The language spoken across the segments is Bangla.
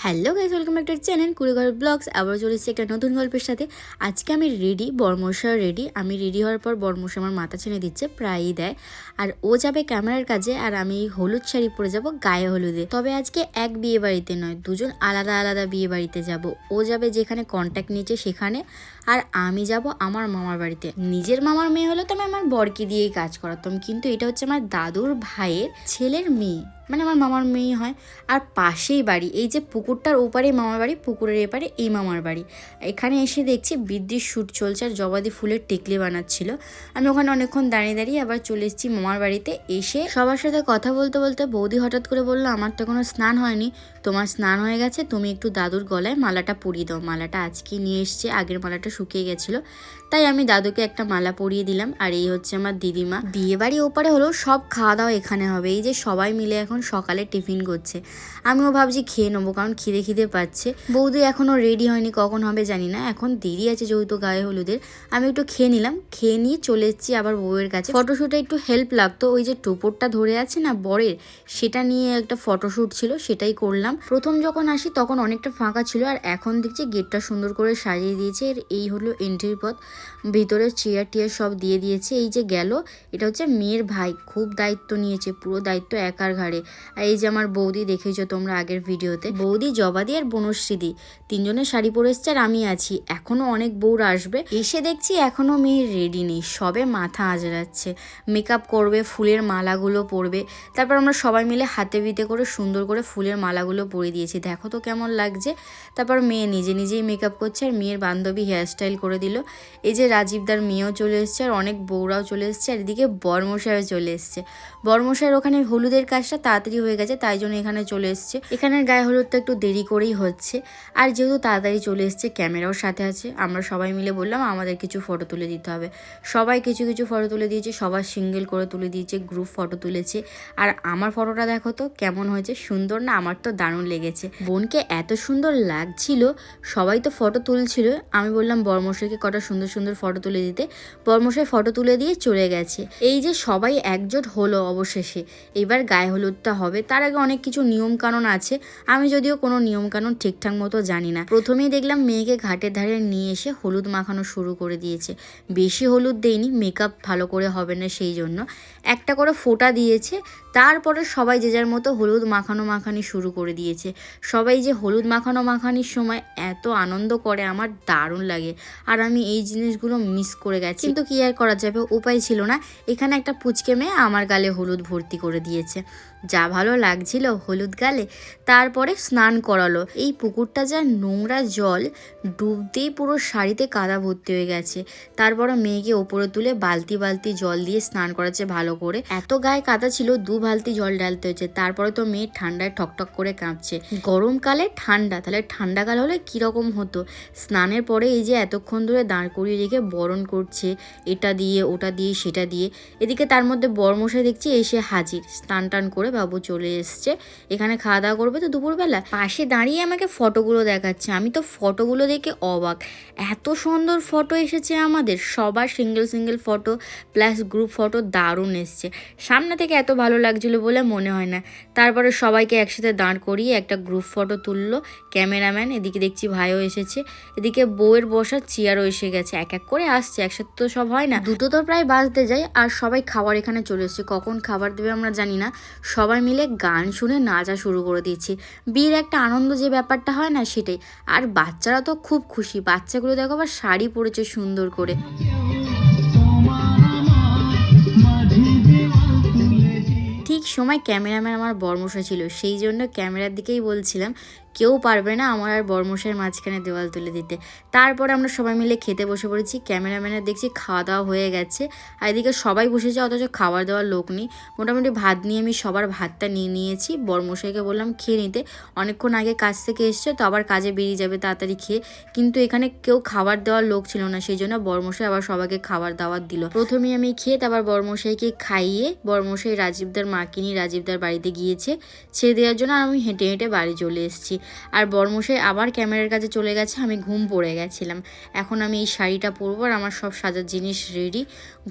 Hello guys, welcome back to channel Kurighar blogs. আবার চলে এসেছি একটা নতুন গল্পের সাথে। আজকে আমি রেডি, বরমশা রেডি। আমি রেডি হওয়ার পর বরমশা আমার মাথা ছেড়ে দিচ্ছে, প্রায়ই দেয়। আর ও যাবে ক্যামেরার কাজে, আর আমি হলুদ শাড়ি পরে যাব গায়ে হলুদে। তবে আজকে এক বিয়ে বাড়িতে নয়, দুজন আলাদা আলাদা বিয়ে বাড়িতে যাব। ও যাবে যেখানে কন্ট্যাক্ট নিয়েছে সেখানে, আর আমি যাব আমার মামার বাড়িতে। নিজের মামার মেয়ে হলে তো আমি আমার বরকে দিয়েই কাজ করাতাম, কিন্তু এটা হচ্ছে আমার দাদুর ভাইয়ের ছেলের মেয়ে, মানে আমার মামার মেয়ে হয়। আর পাশেই বাড়ি, এই যে পুকুরটার ওপারে মামার বাড়ি, পুকুরের এপারে এই মামার বাড়ি। এখানে এসে দেখছি বিদ্যুৎ শ্যুট চলছে, আর জবাদি ফুলের টেকলি বানাচ্ছিল। আমি ওখানে অনেকক্ষণ দাঁড়িয়ে দাঁড়িয়ে আবার চলে এসেছি মামার বাড়িতে। এসে সবার সাথে কথা বলতে বলতে বৌদি হঠাৎ করে বললো, আমার তো কোনো স্নান হয়নি, তোমার স্নান হয়ে গেছে, তুমি একটু দাদুর গলায় মালাটা পরিয়ে দাও। মালাটা আজকে নিয়ে এসছে, আগের মালাটা শুকিয়ে গেছিলো, তাই আমি দাদুকে একটা মালা পরিয়ে দিলাম। আর এই হচ্ছে আমার দিদিমা। বিয়ে বাড়ি ওপারে হলো, সব খাওয়া দাওয়া এখানে হবে। এই যে সবাই মিলে এখন সকালে টিফিন করছে, আমিও ভাবছি খেয়ে নেবো, কারণ খিদে পাচ্ছে। বৌদি এখনও রেডি হয়নি, কখন হবে জানি না, এখন দেরি আছে যেহেতু গায়ে হলুদের। আমি একটু খেয়ে নিলাম, খেয়ে নিয়ে চলে এসেছি আবার বউয়ের কাছে। ফটোশ্যুটে একটু হেল্প লাগতো, ওই যে টোপরটা ধরে আছে না বরের, সেটা নিয়ে একটা ফটোশ্যুট ছিল, সেটাই করলাম। প্রথম যখন আসি তখন অনেকটা ফাঁকা ছিল, আর এখন দেখছি গেটটা সুন্দর করে সাজিয়ে দিয়েছে। এই হলো এন্ট্রির পথ, ভিতরে চেয়ার টিয়ার সব দিয়ে দিয়েছে। এই যে গেল, এটা হচ্ছে মেয়ের ভাই, খুব দায়িত্ব নিয়েছে, পুরো দায়িত্ব একার ঘাড়ে। আর এই যে আমার বৌদি, দেখেছো তোমরা আগের ভিডিওতে, বৌদি, জবাদি আর বনশ্রীদি, তিনজনের শাড়ি পরে এসছে, আর আমি আছি। এখনো অনেক বউরা আসবে। এসে দেখছি এখনো মেয়ে রেডি নেই, সবে মাথা আজরাচ্ছে, মেকআপ করবে, ফুলের মালাগুলো পরবে। তারপর আমরা সবাই মিলে হাতে বিতে করে সুন্দর করে ফুলের মালাগুলো পরিয়ে দিয়েছি, দেখো তো কেমন লাগছে। তারপর মেয়ে নিজে নিজেই মেকআপ করছে, আর মেয়ের বান্ধবী হেয়ারস্টাইল করে দিল। এই যে রাজীবদার মেয়েও চলে এসছে, আর অনেক বউরাও চলে এসছে, আর এদিকে বরমশাইও চলে এসছে। বরমশাইয়ের ওখানে হলুদের কাজটা তাড়াতাড়ি হয়ে গেছে, তাই জন্য এখানে চলে এসছে। এখানের গায়ে হলুদটা একটু দেরি করেই হচ্ছে, আর যেহেতু তাড়াতাড়ি চলে এসছে, ক্যামেরাও সাথে আছে, আমরা সবাই মিলে বললাম আমাদের কিছু ফটো তুলে দিতে হবে। সবাই কিছু কিছু ফটো তুলে দিয়েছে, সবার সিঙ্গেল করে তুলে দিয়েছে, গ্রুপ ফটো তুলেছে। আর আমার ফটোটা দেখো তো কেমন হয়েছে, সুন্দর না? আমার তো দারুণ লেগেছে। বোনকে এত সুন্দর লাগছিল, সবাই তো ফটো তুলছিল, আমি বললাম বরমশাইকে কটা সুন্দর সুন্দর ফটো তুলে দিতে। বরমশাই ফটো তুলে দিয়ে চলে গেছে। এই যে সবাই একজোট হলো অবশেষে, এবার গায়ে হলুদটা হবে। তার আগে অনেক কিছু নিয়ম কানুন আছে, আমি যদিও কোনো নিয়ম কানুন ঠিকঠাক মতো জানি না। প্রথমেই দেখলাম মেয়েকে ঘাটের ধারে নিয়ে এসে হলুদ মাখানো শুরু করে দিয়েছে। বেশি হলুদ দেয়নি, মেকআপ ভালো করে হবে না সেই জন্য। একটা করে ফোঁটা দিয়েছে, তারপরে সবাই যে যার মতো হলুদ মাখানি শুরু করে দিয়েছে। সবাই যে হলুদ মাখানির সময় এত আনন্দ করে, আমার দারুণ লাগে। আর আমি এই জিনিসগুলো মিস করে গেছি, কিন্তু কি আর করা যাবে, উপায় ছিল না। এখানে একটা পুচকে মেয়ে আমার গালে হলুদ ভর্তি করে দিয়েছে, যা ভালো লাগছিল হলুদ গালে। তারপরে স্নান করালো। এই পুকুরটা যা নোংরা, জল ডুব দিয়ে পুরো শাড়িতে কাদা ভর্তি হয়ে গেছে। তারপরে মেয়েকে ওপরে তুলে বালতি বালতি জল দিয়ে স্নান করাচ্ছে ভালো করে। এত গায়ে কাদা ছিল, 2 বালতি জল ঢালতে হয়েছে। তারপরে তো মেয়ে ঠান্ডায় ঠকঠক করে কাঁপছে। গরমকালে ঠান্ডা, তাহলে ঠান্ডাকাল হলে কীরকম হতো। স্নানের পরে এই যে এতক্ষণ ধরে দাঁড় করিয়ে রেখে বরণ করছে, এটা দিয়ে ওটা দিয়ে সেটা দিয়ে। এদিকে তার মধ্যে বরমশাই দেখছি এসে হাজির, স্নান টান করে বাবু চলে এসছে। এখানে খাওয়া দাওয়া করবে তো দুপুরবেলা। পাশে দাঁড়িয়ে আমাকে ফটোগুলো দেখাচ্ছে, আমি তো ফটোগুলো দেখে অবাক। এত সুন্দর ফটো এসেছে আমাদের সবার, single photo plus group photo, দারুণ এসছে। সামনে থেকে এত ভালো লাগছিল বলে মনে হয় না। তারপরে সবাইকে একসাথে দাঁড় করিয়ে একটা গ্রুপ ফটো তুললো ক্যামেরাম্যান। এদিকে দেখছি ভাইও এসেছে, এদিকে বউয়ের বসার চেয়ারও এসে গেছে। এক এক করে আসছে, একসাথে তো সব হয় না। দুটো তো প্রায় বাজতে যায়, আর সবাই খাবার এখানে চলে এসছে। কখন খাবার দেবে আমরা জানি না। সবাই মিলে গান শুনে নাচা শুরু করে দিয়েছি। বিয়ের একটা আনন্দ যে ব্যাপারটা হয় না, সেটাই। আর বাচ্চারা তো খুব খুশি, বাচ্চাগুলো দেখো আবার শাড়ি পরেছে সুন্দর করে। ঠিক সময় ক্যামেরাম্যান আমার বর্মশা ছিল, সেই জন্য ক্যামেরার দিকেই বলছিলাম কেউ পারবে না আমার আর বর্মশাইয়ের মাঝখানে দেওয়াল তুলে দিতে। তারপরে আমরা সবাই মিলে খেতে বসে পড়েছি। ক্যামেরাম্যানের দেখছি খাওয়া দাওয়া হয়ে গেছে, আর এদিকে সবাই বসেছে, অথচ খাবার দেওয়ার লোক নেই। মোটামুটি ভাত নিয়ে আমি সবার ভাতটা নিয়ে নিয়েছি। বর্মশাইকে বললাম খেয়ে নিতে, অনেকক্ষণ আগে কাজ থেকে এসছে তো, আবার কাজে বেরিয়ে যাবে তাড়াতাড়ি খেয়ে। কিন্তু এখানে কেউ খাবার দেওয়ার লোক ছিল না, সেই জন্য বর্মশাই আবার সবাইকে খাবার দাওয়াত দিল। প্রথমে আমি খেয়ে তারপর বর্মশাইকে খাইয়ে, বর্মশাই রাজীবদার মাকে নিয়ে রাজীবদার বাড়িতে গিয়েছে ছেড়ে দেওয়ার জন্য, আর আমি হেঁটে হেঁটে বাড়ি চলে এসেছি। আর বরমশাই আবার ক্যামেরার কাছে চলে গেছে, আমি ঘুম পড়ে গেছিলাম। এখন আমি এই শাড়িটা পরবো আর আমার সব সাজার জিনিস রেডি।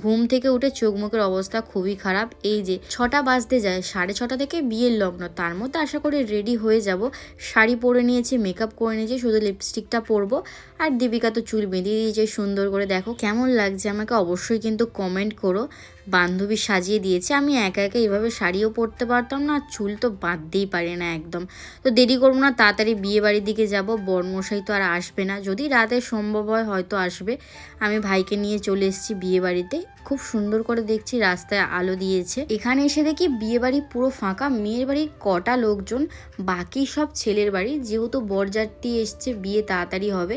ঘুম থেকে উঠে চোখ মুখের অবস্থা খুবই খারাপ। এই যে 6টা বাজতে যায়, 6:30 থেকে বিয়ের লগ্ন, তার মধ্যে আশা করি রেডি হয়ে যাব। শাড়ি পরে নিয়েছি, মেকআপ করে নিয়েছি, শুধু লিপস্টিকটা পরবো। আর দীপিকা তো চুল বেঁধে দিয়েছে সুন্দর করে। দেখো কেমন লাগছে আমাকে অবশ্যই কিন্তু কমেন্ট করো। বান্ধবী সাজিয়ে দিয়েছে, আমি একা একা এইভাবে শাড়িও পরতে পারতাম না, চুল তো বাঁধতেই পারি না একদম। তো দেরি করবো না, তাড়াতাড়ি বিয়ে বাড়ির দিকে যাব। বরমশাই তো আর আসবে না, যদি রাতে সম্ভব হয় হয়তো আসবে। আমি ভাইকে নিয়ে চলে এসেছি বিয়ে বাড়িতে। খুব সুন্দর করে দেখছি রাস্তায় আলো দিয়েছে। এখানে এসে দেখি বিয়ে বাড়ি পুরো ফাঁকা। মেয়ের বাড়ির কটা লোকজন, বাকি সব ছেলের বাড়ি। যেহেতু বরযাত্রী এসছে, বিয়ে তাড়াতাড়ি হবে,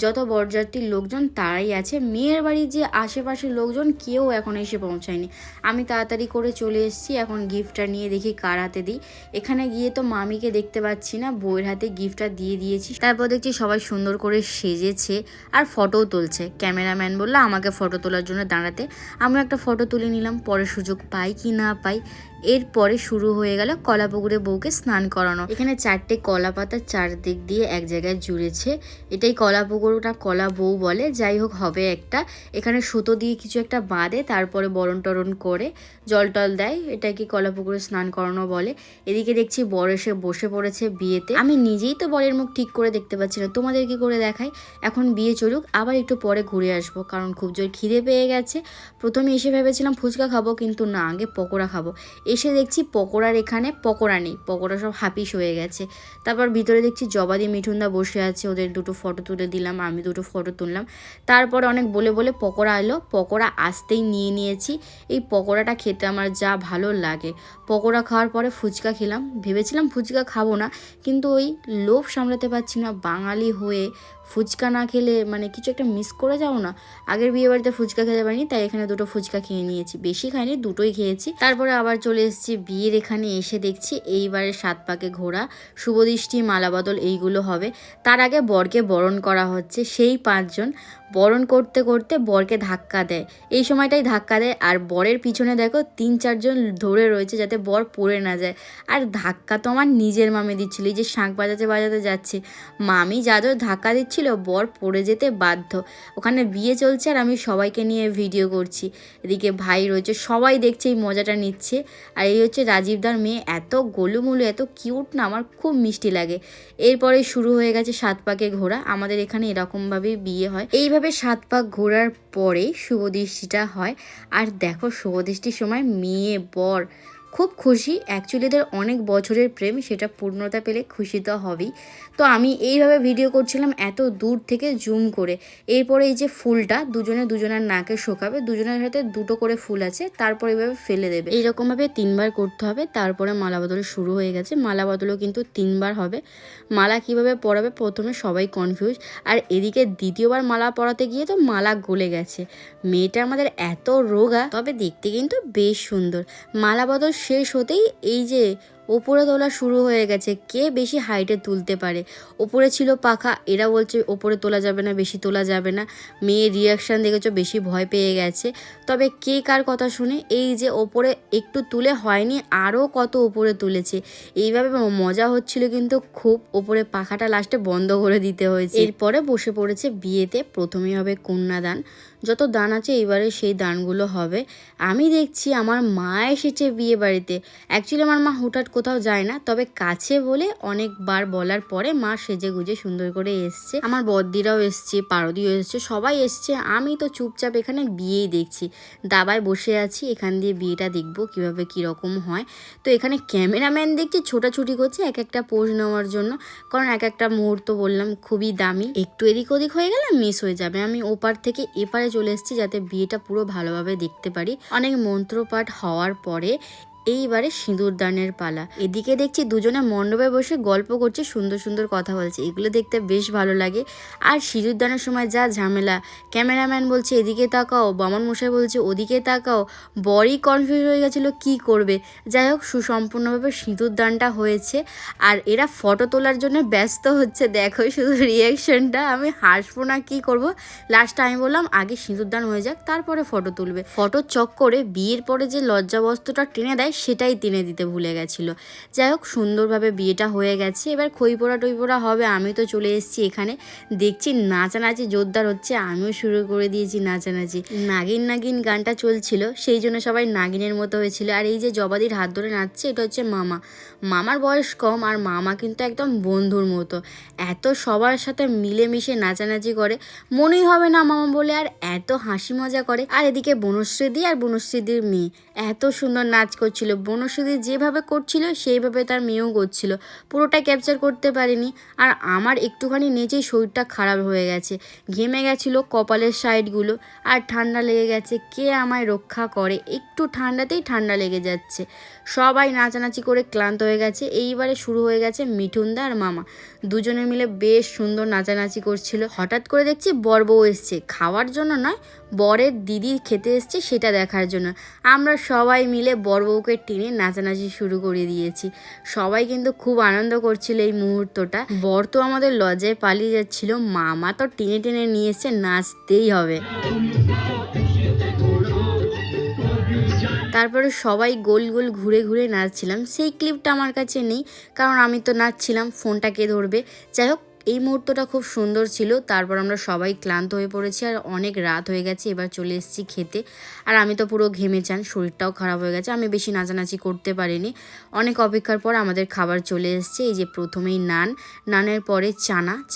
যত বরযাত্রীর লোকজন তারাই আছে। মেয়ের বাড়ির যে আশেপাশের লোকজন কেউ এখন এসে পৌঁছায়নি। আমি তাড়াতাড়ি করে চলে এসেছি। এখন গিফটটা নিয়ে দেখি কার হাতে দিই। এখানে গিয়ে তো মামিকে দেখতে পাচ্ছি না, বউয়ের হাতে গিফটটা দিয়ে দিয়েছি। তারপর দেখছি সবাই সুন্দর করে সেজেছে আর ফটোও তুলছে। ক্যামেরাম্যান বললো আমাকে ফটো তোলার জন্য দাঁড়াতে, আমরা একটা ফটো তুলে নিলাম। পরে সুযোগ পাই কি না পাই। এরপরে শুরু হয়ে গেল কলাপুকুরে বউকে স্নান করানো। এখানে 4টে কলা পাতা চারদিক দিয়ে এক জায়গায় জুড়েছে, এটাই কলাপুকুরটা কলা বউ বলে। যাই হোক হবে একটা। এখানে সুতো দিয়ে কিছু একটা বাঁধে, তারপরে বরণ টরণ করে জল টল দেয়, এটাকে কলাপুকুরে স্নান করানো বলে। এদিকে দেখছি বর এসে বসে পড়েছে বিয়েতে। আমি নিজেই তো বরের মুখ ঠিক করে দেখতে পাচ্ছি না, তোমাদের কি করে দেখাই। এখন বিয়ে চলুক, আবার একটু পরে ঘুরে আসবো, কারণ খুব জোর খিদে পেয়ে গেছে। প্রথমে এসে ভেবেছিলাম ফুচকা খাবো, কিন্তু না, আগে পকোড়া খাবো। এসে দেখছি পকোড়ার এখানে পকোড়া নেই, পকোড়া সব হাপিস হয়ে গেছে। তারপর ভিতরে দেখছি জবাদি মিঠুনদা বসে আছে, ওদের দুটো ফটো তুলে দিলাম, আমি দুটো ফটো তুললাম। তারপর অনেক বলে বলে পকোড়া এলো, পকোড়া আসতেই নিয়ে নিয়েছি। এই পকোড়াটা খেতে আমার যা ভালো লাগে। পকোড়া খাওয়ার পরে ফুচকা খেলাম, ভেবেছিলাম ফুচকা খাবো না, কিন্তু ওই লোভ সামলাতে পারছি না। বাঙালি হয়ে ফুচকা না খেলে মানে কিছু একটা মিস করে যাও না। আগের বিয়ে বাড়িতে ফুচকা খেতে পারিনি, তাই এখানে দুটো ফুচকা খেয়ে নিয়েছি, বেশি খাইনি, দুটোই খেয়েছি। তারপরে আবার চলে এসেছি বিয়ের এখানে। এসে দেখছি এইবারে 7 পাকে ঘোরা, শুভদৃষ্টি, মালাবদল এইগুলো হবে। তার আগে বরকে বরণ করা হচ্ছে। সেই 5 জন বরণ করতে করতে বরকে ধাক্কা দেয়, এই সময়টাই ধাক্কা দেয়। আর বরের পিছনে দেখো 3-4 জন ধরে রয়েছে যাতে বর পড়ে না যায়। আর ধাক্কা তো আমার নিজের মামি দিচ্ছিল, এই যে শাঁখ বাজাতে বাজাতে যাচ্ছে, মামি যা ধাক্কা দিচ্ছিল, বর পড়ে যেতে বাধ্য। ওখানে বিয়ে চলছে আর আমি সবাইকে নিয়ে ভিডিও করছি। এদিকে ভাই রয়েছে, সবাই দেখছে, এই মজাটা নিচ্ছে। আর এই হচ্ছে রাজীবদার মেয়ে, এত গোলুমুলু, এত কিউট না, আমার খুব মিষ্টি লাগে। এরপরে শুরু হয়ে গেছে 7 পাকে ঘোরা। আমাদের এখানে এরকমভাবেই বিয়ে হয়। এইভাবে 7 পাক ঘোরার পরেই শুভদৃষ্টিটা হয়। আর দেখো শুভদৃষ্টির সময় মেয়ে বর খুব খুশি। অ্যাকচুয়ালি এদের অনেক বছরের প্রেম, সেটা পূর্ণতা পেলে খুশি তো হবেই। তো আমি এইভাবে ভিডিও করছিলাম এত দূর থেকে জুম করে। এরপরে এই যে ফুলটা দুজনের নাকে শোকাবে, দুজনের হাতে 2টো করে ফুল আছে, তারপর এইভাবে ফেলে দেবে। এইরকমভাবে 3বার করতে হবে। তারপরে মালা বদল শুরু হয়ে গেছে। মালা বদলও কিন্তু 3বার হবে। মালা কিভাবে পরাবে প্রথমে সবাই কনফিউজ। আর এদিকে দ্বিতীয়বার মালা পরাতে গিয়ে তো মালা গলে গেছে। মেয়েটা আমাদের এত রোগা, তবে দেখতে কিন্তু বেশ সুন্দর। মালা বদল শেষ হতেই এই যে ওপরে তোলা শুরু হয়ে গেছে, কে বেশি হাইটে তুলতে পারে। ওপরে ছিল পাখা, এরা বলছে ওপরে তোলা যাবে না, বেশি তোলা যাবে না। মেয়ের রিয়াকশান দেখেছো, বেশি ভয় পেয়ে গেছে। তবে কে কার কথা শুনে, এই যে ওপরে একটু তুলে হয়নি, আরও কত ওপরে তুলেছে। এইভাবে মজা হচ্ছিল, কিন্তু খুব ওপরে পাখাটা লাস্টে বন্ধ করে দিতে হয়েছে। এরপরে বসে পড়েছে বিয়েতে। প্রথমেই হবে কন্যাদান, যত দান আছে এবারে সেই দানগুলো হবে। আমি দেখছি আমার মা এসেছে বিয়ে বাড়িতে। অ্যাকচুয়ালি আমার মা হুটহাট কোথাও যায় না, তবে কাছে বলে অনেকবার বলার পরে মা সেজে গুজে সুন্দর করে এসছে। আমার বদ্দিরাও এসছে, পারদিও এসছে, সবাই এসছে। আমি তো চুপচাপ এখানে বিয়েই দেখছি, দাবায় বসে আছি। এখান দিয়ে বিয়েটা দেখবো কিভাবে কীরকম হয়। তো এখানে ক্যামেরাম্যান দেখছি ছোটাছুটি করছে এক একটা পোজ নেওয়ার জন্য, কারণ এক একটা মুহূর্ত বললাম খুবই দামি, একটু এদিক ওদিক হয়ে গেলে মিস হয়ে যাবে। আমি ওপার থেকে এপারে চলে এসেছি যাতে বিয়েটা পুরো ভালোভাবে দেখতে পারি। অনেক মন্ত্রপাঠ হওয়ার পরে এইবারে সিঁদুরদানের পালা। এদিকে দেখছি দুজনে মণ্ডপে বসে গল্প করছে, সুন্দর সুন্দর কথা বলছে, এগুলো দেখতে বেশ ভালো লাগে। আর সিঁদুরদানের সময় যা ঝামেলা, ক্যামেরাম্যান বলছে এদিকে তাকাও, বামন মশাই বলছে ওদিকে তাকাও, বরই কনফিউজ হয়ে গেছিলো কি করবে। যাই হোক সুসম্পূর্ণভাবে সিঁদুরদানটা হয়েছে। আর এরা ফটো তোলার জন্য ব্যস্ত হচ্ছে, দেখো শুধু রিয়াকশনটা। আমি হাসবো না কি করব। লাস্টে আমি বললাম আগে সিঁদুরদান হয়ে যাক, তারপরে ফটো তুলবে। ফটো চক করে বিয়ের পরে যে লজ্জাবস্ত্রটা টেনে দেয় সেটাই টেনে দিতে ভুলে গেছিলো। যাই হোক সুন্দরভাবে বিয়েটা হয়ে গেছে। এবার খইপোড়া টইপোড়া হবে, আমি তো চলে এসেছি এখানে, দেখছি নাচানাচি জোরদার হচ্ছে, আমিও শুরু করে দিয়েছি নাচানাচি। নাগিন নাগিন গানটা চলছিল, সেই জন্য সবাই নাগিনের মতো হয়েছিল। আর এই যে জবাদির হাত ধরে নাচছে, এটা হচ্ছে মামা। মামার বয়স কম, আর মামা কিন্তু একদম বন্ধুর মতো, এত সবার সাথে মিলেমিশে নাচানাচি করে, মনেই হবে না মামা বলে, আর এত হাসি মজা করে। আর এদিকে বনশ্রীদি আর বনশ্রীদির মেয়ে এত সুন্দর নাচ করছিল। বনশ্রীদি যেভাবে করছিল সেইভাবে তার মেয়েও করছিল, পুরোটা ক্যাপচার করতে পারিনি। আর আমার একটুখানি নেচেই শরীরটা খারাপ হয়ে গেছে, ঘেমে গেছিলো কপালের সাইডগুলো, আর ঠান্ডা লেগে গেছে। কে আমায় রক্ষা করে, একটু ঠান্ডাতেই ঠান্ডা লেগে যাচ্ছে। সবাই নাচানাচি করে ক্লান্ত হয়ে গেছে। এইবারে শুরু হয়ে গেছে মিঠুনদা আর মামা, দুজনে মিলে বেশ সুন্দর নাচানাচি করছিল। হঠাৎ করে দেখছি বর বউ এসছে, খাওয়ার জন্য নয়, বরের দিদি খেতে এসছে সেটা দেখার জন্য। আমরা সবাই মিলে বর বউকে টেনে নাচানাচি শুরু করে দিয়েছি। সবাই কিন্তু খুব আনন্দ করছিল এই মুহূর্তটা। বর তো আমাদের লজ্জায় পালিয়ে যাচ্ছিল, মামা তো টেনে টেনে নিয়ে এসছে, নাচতেই হবে। তারপরে সবাই গোল গোল ঘুরে ঘুরে নাচছিলাম, সেই ক্লিপটা আমার কাছে নেই, কারণ আমি তো নাচছিলাম, ফোনটা কে ধরবে। যাই হোক এই মুহূর্তটা খুব সুন্দর ছিল। তারপর আমরা সবাই ক্লান্ত হয়ে পড়েছি, আর অনেক রাত হয়ে গেছে, এবার চলে এসেছি খেতে। আর আমি তো পুরো ঘেমে চান, শরীরটাও খারাপ হয়ে গেছে, আমি বেশি নাচানাচি করতে পারিনি। অনেক অপেক্ষার পর আমাদের খাবার চলে এসছে। এই যে প্রথমেই নানের পরে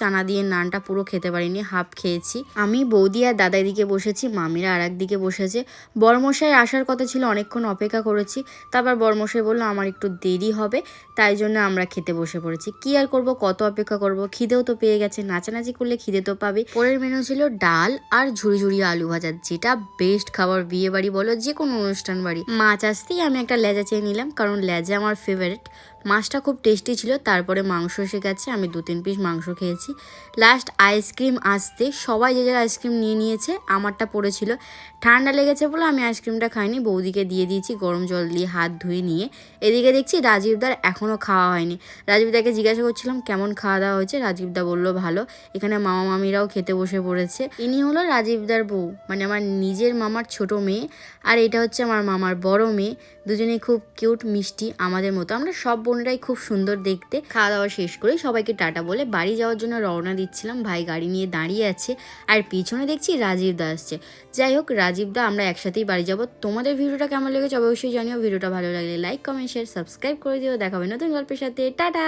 চানা দিয়ে নানটা পুরো খেতে পারিনি, হাফ খেয়েছি। আমি, বৌদি আর দাদা এদিকে বসেছি, মামিরা আর একদিকে বসেছে। বরমশাই আসার কথা ছিল, অনেকক্ষণ অপেক্ষা করেছি। তারপর বরমশাই বললো আমার একটু দেরি হবে, তাই জন্য আমরা খেতে বসে পড়েছি। কি আর করব, কত অপেক্ষা করব, খিদেও তো পেয়ে গেছে, নাচানাচি করলে খিদে তো পাবে। পরের মেনু ছিল ডাল আর ঝুড়ি ঝুড়ি আলু ভাজা, যেটা বেস্ট খাবার, বিয়ে বাড়ি বলো যে কোনো অনুষ্ঠান বাড়ি। মাছ আসতেই আমি একটা লেজা চেয়ে নিলাম, কারণ লেজা আমার ফেভারিট। মাছটা খুব টেস্টি ছিল। তারপরে মাংস এসে গেছে, আমি 2-3 পিস মাংস খেয়েছি। লাস্ট আইসক্রিম আসতে সবাই যে যার আইসক্রিম নিয়ে নিয়েছে, আমারটা পড়েছিল, ঠান্ডা লেগেছে বলে আমি আইসক্রিমটা খাইনি, বৌদিকে দিয়ে দিয়েছি গরম জল দিয়ে হাত ধুয়ে নিয়ে। এদিকে দেখছি রাজীবদার এখনও খাওয়া হয়নি। রাজীবদাকে জিজ্ঞাসা করছিলাম কেমন খাওয়া দাওয়া হয়েছে, রাজীবদা বললো ভালো। এখানে মামা মামিরাও খেতে বসে পড়েছে। ইনি হলো রাজীবদার বউ, মানে আমার নিজের মামার ছোট মেয়ে, আর এটা হচ্ছে আমার মামার বড় মেয়ে। দুজনেই খুব কিউট মিষ্টি, আমাদের মতো। আমরা সব বোনেরাই খুব সুন্দর দেখতে। খাওয়া দাওয়া শেষ করে সবাইকে টাটা বলে বাড়ি যাওয়ার জন্য রওনা দিচ্ছিলাম। ভাই গাড়ি নিয়ে দাঁড়িয়ে আছে, আর পিছনে দেখছি রাজীবদা আসছে। যাই হোক রাজীবদা আমরা একসাথেই বাড়ি যাব। তোমাদের ভিডিওটা কেমন লেগেছে অবশ্যই জানিও। ভিডিওটা ভালো লাগলে লাইক কমেন্ট শেয়ার সাবস্ক্রাইব করে দিও। দেখাবে নতুন গল্পের সাথে। টাটা।